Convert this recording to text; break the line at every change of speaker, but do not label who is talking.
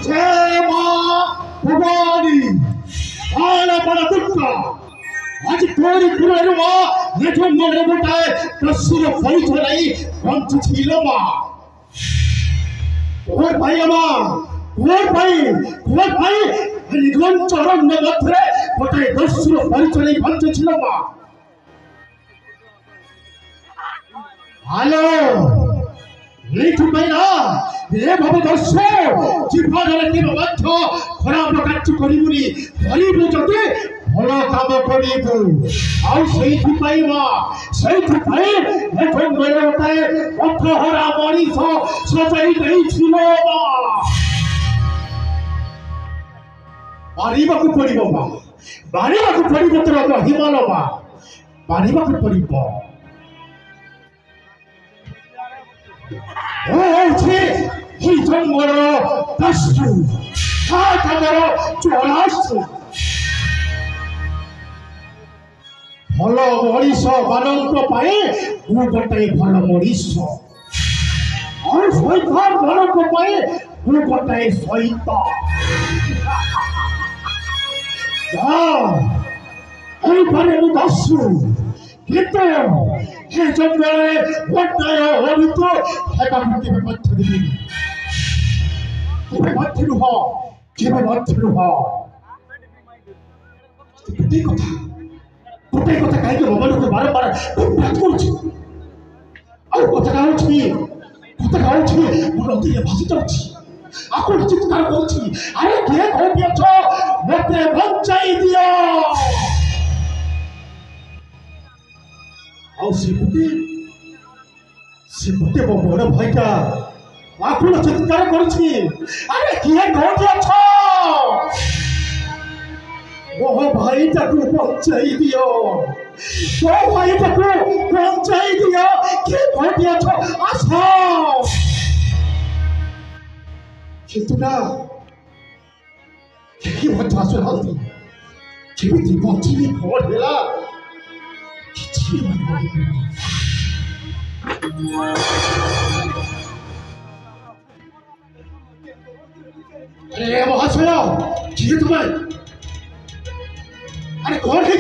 जय मां भवानी आला बड़ा दुर्गा आज तोरी पुरवा नेठो मोरे बोटाए प्रसुर फलित नहीं पंच छिलो मां और भाई निगम चरण में मथरे बोटाए प्रसुर फलित नहीं पंच छिलो मां हेलो नीट मैना ये भाव दर्श जीवन के मध्य खराब कार्य करिबुनी करिबु जदि भल काम करिबु आउ सेठी पाई मा सेठी पाई एठो मेरे बताए पथहरा मनीष सजाई देई छिलो मारिबाकु पड़िबो मा मारिबाकु पड़िबो तोर हिमाल मा मारिबाकु पड़िबो ही जंगल दस्यु चौराशु भल मनीष मान गोटे भल मनीष और सैतान मान गोटे सैतान दस्यु किंतु हे जंगल गोटाए हरित हेबाके मध्य देवी केबे मध्य रुह गोटे कथा कहीं मोबाइल को बार बार बात करुच्छी कथा मोर अति भाषी जाऊँगी आपको चित्कार करुच्छी अरे किए कौन अछ मते बचाई दियो से गोटे मो बड़ भाईटा आपको चित्कार करुच्छी अरे किए कौन अछ वो भाईटा को बचाई दियो वो भाईटा को बचाई दियो किए कौन अछ आसो किंतु ना कि मत आसो हल्दी केमिति बचिली कौन हेला किछि अरे महाशय किए तुम्हें अरे कौन है